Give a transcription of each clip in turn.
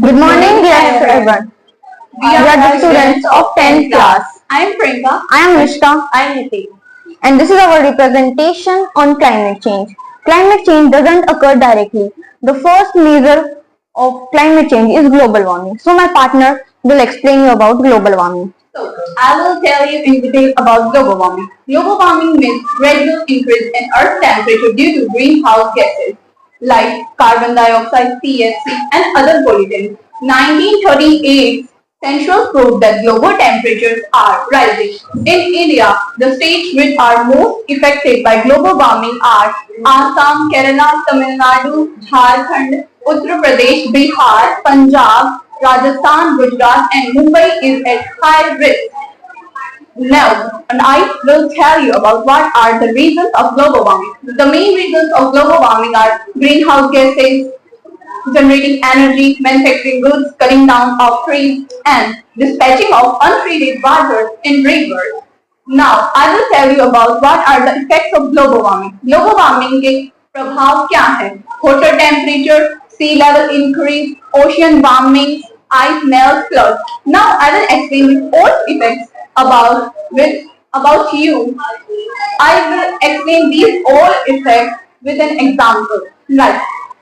Good morning, dear everyone. We are the students of 10th class. I am Priyanka. I am Nishka. I am Niti. And this is our representation on climate change. Climate change doesn't occur directly. The first measure of climate change is global warming. So my partner will explain you about global warming. So, I will tell you in detail about global warming. Global warming means gradual increase in Earth's temperature due to greenhouse gases like carbon dioxide, CFC, and other pollutants. 1938 census proved that global temperatures are rising. In India, the states which are most affected by global warming are Assam, Kerala, Tamil Nadu, Jharkhand, Uttar Pradesh, Bihar, Punjab, Rajasthan, Gujarat, and Mumbai is at high risk. Now, and I will tell you about what are the reasons of global warming. The main reasons of global warming are greenhouse gases, generating energy, manufacturing goods, cutting down of trees, and dispatching of untreated water in rivers. Now, I will tell you about what are the effects of global warming. Global warming के प्रभाव क्या है? Hotter temperature, sea level increase, ocean warming, ice melt, floods. Now, I will explain with all effects about you. I will explain these all effects with an example. Like,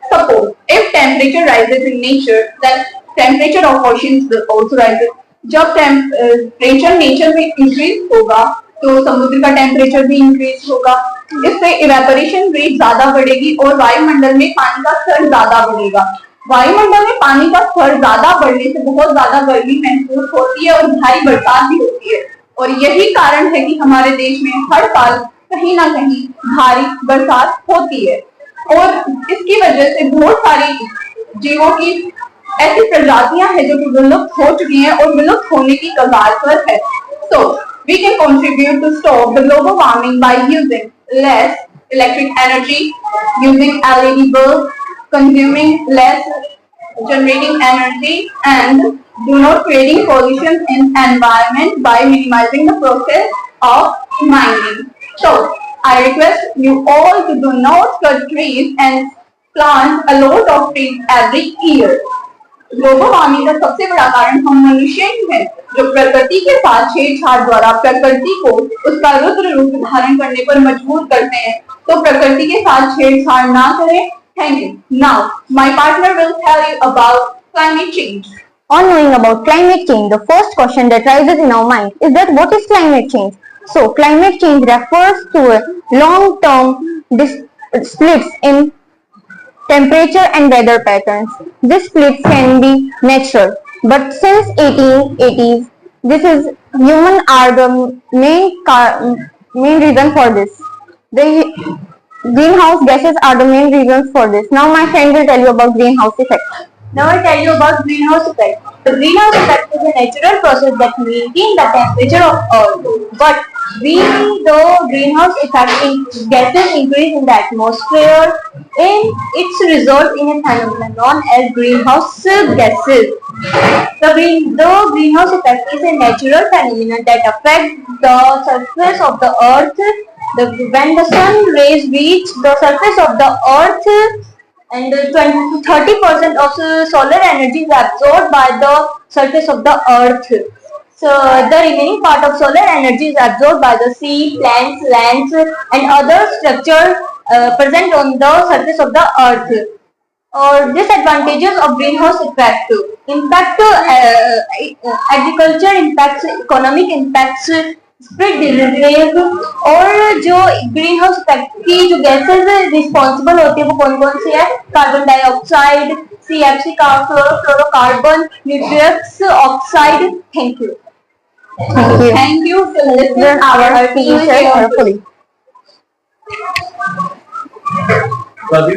suppose if temperature rises in nature, then temperature of oceans will also rise. जब temperature nature में increase होगा तो समुद्र का temperature भी increase होगा. इससे evaporation rate ज्यादा बढ़ेगी और वायुमंडल में पानी का स्तर ज्यादा बढ़ेगा. वायुमंडल में पानी का स्तर ज्यादा बढ़ने से बहुत ज्यादा गर्मी महसूस होती है और भारी बरसात भी होती है. और यही कारण है कि हमारे देश में हर साल कहीं ना कहीं भारी बरसात होती है. और इसकी वजह से बहुत सारी जीवों की ऐसी प्रजातियां हैं जो कि विलुप्त हो चुकी हैं और विलुप्त होने की कगार पर है. So we can contribute to stop the global warming by using less electric energy, using LED bulbs, consuming less generating energy, and do not creating pollution in environment by minimizing the process of mining. So I request you all to do not cut trees and plant a lot of trees every year. Global warming का सबसे बड़ा कारण हम मनुष्य ही हैं, जो प्रकृति के साथ छेड़छाड़ द्वारा प्रकृति को उसका रुद्र रूप धारण करने पर मजबूर करते हैं. तो प्रकृति के साथ छेड़छाड़ ना करें. Thank you. Now, my partner will tell you about climate change. On knowing about climate change, the first question that rises in our mind is that what is climate change? So, climate change refers to a long-term splits in temperature and weather patterns. These splits can be natural, but since 1880s, humans are the main reason for this. The greenhouse gases are the main reasons for this. Now my friend will tell you about greenhouse effect. Now I tell you about greenhouse effect. The greenhouse effect is a natural process that maintains the temperature of Earth. But the greenhouse effect gases increase in the atmosphere, it results in a phenomenon known as greenhouse gases. The greenhouse effect is a natural phenomenon that affects the surface of the Earth. When the sun rays reach the surface of the Earth, and 20 to 30% of solar energy is absorbed by the surface of the Earth. So the remaining part of solar energy is absorbed by the sea, plants, lands, and other structures present on the surface of the Earth. Or disadvantages of greenhouse effect: impact agriculture impacts, economic impacts, spread disease. और जो green house effect की जो gases responsible होती है वो कौन कौन सी है? Carbon dioxide, CFC, fluorocarbon, nutritious oxide. Thank you. Thank you to listen our teacher carefully.